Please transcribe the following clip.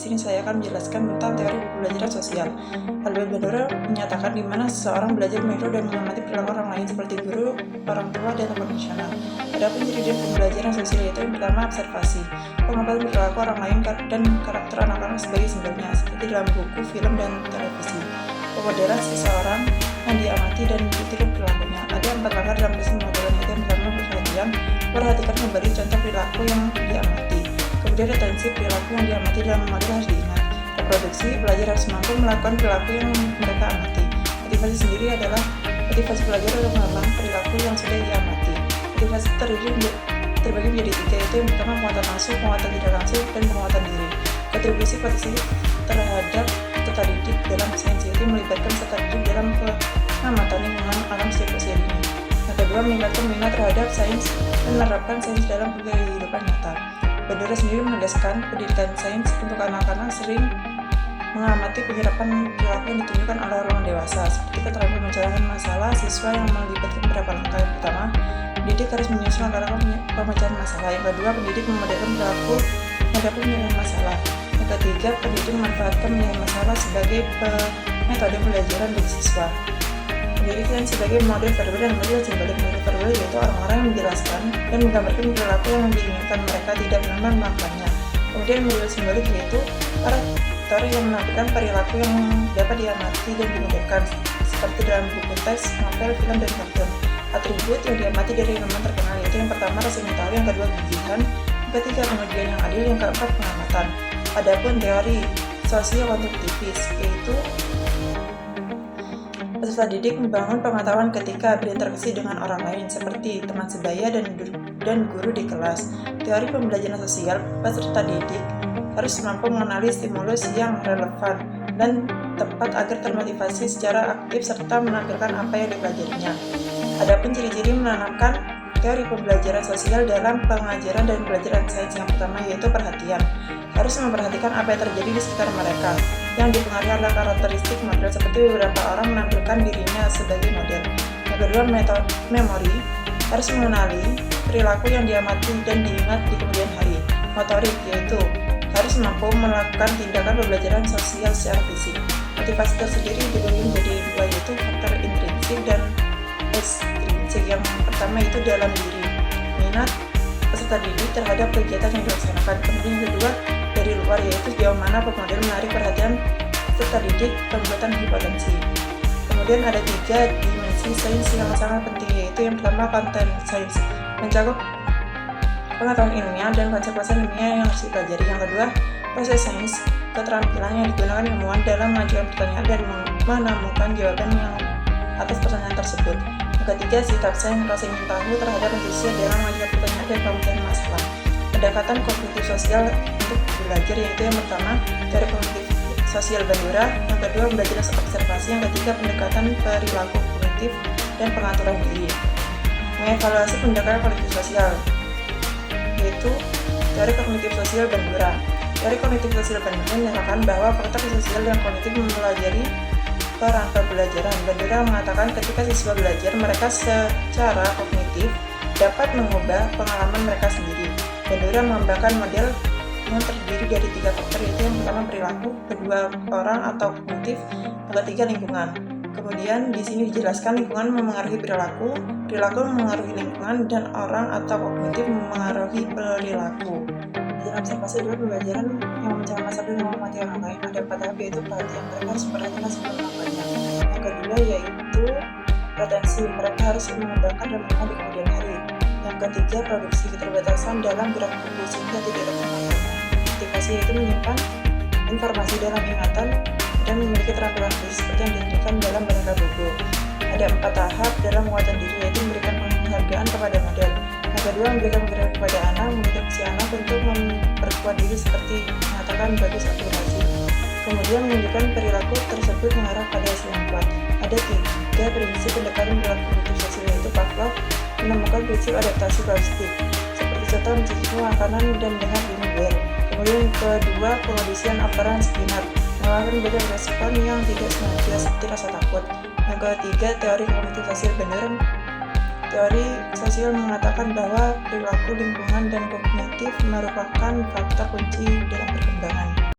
Di sini saya akan menjelaskan tentang teori pembelajaran sosial. Albert Bandura menyatakan di mana seseorang belajar meniru dan mengamati perilaku orang lain seperti guru, orang tua, dan tokoh nasional. Adapun ciri-ciri pembelajaran sosial yaitu yang pertama observasi, pengamatan perilaku orang lain dan karakter anak-anak sebagai sumbernya, seperti dalam buku, film, dan televisi. Pemodelan seseorang yang diamati dan ditiru perilakunya. Ada 4 langkah dalam proses pemodelan, yaitu yang pertama perhatian, perhatikan memberi contoh perilaku yang diamati. Kemudian retensi, perilaku yang diamati dalam model harus diingat. Reproduksi, belajar harus mampu melakukan perilaku yang mereka amati. Motivasi sendiri adalah motivasi pelajar untuk mengembang perilaku yang sudah diamati. Motivasi terbagi menjadi 3, yaitu yang pertama penguatan langsung, penguatan tidak langsung, dan penguatan diri. Kontribusi potensi terhadap peserta didik dalam sains yaitu melibatkan peserta didik dalam pengamatan lingkungan alam sejak usia dini. Yang kedua, meningkatkan minat terhadap sains dan menerapkan sains dalam kehidupan nyata. Bandura sendiri menegaskan pendidikan sains untuk anak-anak sering mengamati penyerapan perilaku yang ditunjukkan oleh orang dewasa, seperti keterampilan pemecahan masalah siswa yang melibatkan beberapa langkah. Yang pertama, pendidik harus menyusun langkah pemecahan masalah. Yang kedua, pendidik memodelkan perilaku menghadapi penyelesaian masalah. Yang ketiga, pendidik memanfaatkan penyelesaian masalah sebagai metode pembelajaran bagi siswa. Pendidikan sebagai model verbal dan model simbolik. Model verbal yaitu orang-orang yang menjelaskan dan menggambarkan perilaku yang diinginkan mereka, tidak menambah melakukannya. Kemudian model simbolik yaitu karakter yang menampilkan perilaku yang dapat diamati dan dimodelkan, seperti dalam buku teks, novel, film, dan kartun. Atribut yang diamati dari elemen terkenal yaitu yang pertama rasa ingin tahu, yang kedua gigihan, yang ketiga kemudian yang adil, yang keempat pengamatan. Adapun teori sosial konstruktivis yaitu peserta didik membangun pengetahuan ketika berinteraksi dengan orang lain, seperti teman sebaya dan guru di kelas. Teori pembelajaran sosial, peserta didik harus mampu mengenali stimulus yang relevan dan tepat agar termotivasi secara aktif serta menampilkan apa yang dipelajarinya. Adapun ciri-ciri menanamkan teori pembelajaran sosial dalam pengajaran dan pembelajaran sains, yang pertama yaitu perhatian. Harus memperhatikan apa yang terjadi di sekitar mereka, yang dipengaruhi oleh karakteristik model, seperti beberapa orang menampilkan dirinya sebagai model. Yang kedua, memori, harus mengenali perilaku yang diamati dan diingat di kemudian hari. Motorik, yaitu harus mampu melakukan tindakan pembelajaran sosial secara fisik. Motivasi tersendiri dibagi menjadi 2, yaitu faktor intrinsik dan ekstrinsik. Yang pertama itu dalam diri, minat peserta didik terhadap kegiatan yang dilaksanakan. Kemudian yang kedua dari luar, yaitu sejauh mana pemodel menarik perhatian peserta didik, pembuatan hipotensi. Kemudian ada 3 dimensi sains yang sangat penting, yaitu yang pertama konten sains, mencakup pengetahuan ilmiah dan konsep-konsep ilmiah yang harus dipelajari. Yang kedua, proses sains, keterampilan yang digunakan ilmuwan dalam mengajukan pertanyaan dan menemukan jawaban yang atas pertanyaan tersebut. Yang ketiga, sikap sains, rasa ingin tahu terhadap manusia dalam mengajukan pertanyaan dan pemecahan masalah. Pendekatan kognitif sosial untuk belajar, yaitu yang pertama teori kognitif sosial Bandura, yang kedua belajar observasi, yang ketiga pendekatan perilaku kognitif dan pengaturan diri. Mengevaluasi pendekatan kognitif sosial yaitu teori kognitif sosial Bandura. Teori kognitif sosial Bandura menyatakan bahwa faktor sosial dan kognitif mempelajari peran pembelajaran. Bandura mengatakan ketika siswa belajar, mereka secara kognitif dapat mengubah pengalaman mereka sendiri. Bandura mengembangkan model yang terdiri dari 3 faktor, yaitu yang pertama perilaku, kedua orang atau kognitif, yang ketiga lingkungan. Kemudian di sini dijelaskan lingkungan memengaruhi perilaku, perilaku memengaruhi lingkungan, dan orang atau kognitif memengaruhi perilaku. Pembelajaran observasi adalah pembelajaran yang mencari masalah dan mengamati orang lain. Ada 4 tahap, yaitu perhatian, mereka harus memperhatikan sebelum melakukannya. Yang kedua yaitu retensi, mereka harus mengembangkan dan melihat di kemudian hari. Yang ketiga, produksi, keterbatasan dalam gerak tubuh sehingga tidak dapat melakukannya. Motivasi yaitu menyimpan informasi dalam ingatan dan memiliki keterampilan fisik seperti yang ditunjukkan dalam boneka Bobo. Ada 4 tahap dalam penguatan diri, yaitu memberikan penghargaan kepada model. Yang kedua, memberikan penghargaan kepada anak, memotivasi anak untuk memperkuat diri seperti mengatakan bagus atau berhasil. Kemudian menunjukkan perilaku tersebut mengarah pada hasil yang kuat. Ada 3 prinsip pendekatan perilaku kognitif sosial, yaitu Pavlov menemukan prinsip adaptasi plastik, seperti contoh mencicipi makanan dan mendengar bunyi bel. Kemudian kedua, pengondisian operan Skinner, mengeluarkan beda respon yang tidak sengaja seperti rasa takut. Yang ketiga, teori kognitif sosial Bandura. Teori sosial mengatakan bahwa perilaku, lingkungan, dan kognitif merupakan faktor kunci dalam perkembangan.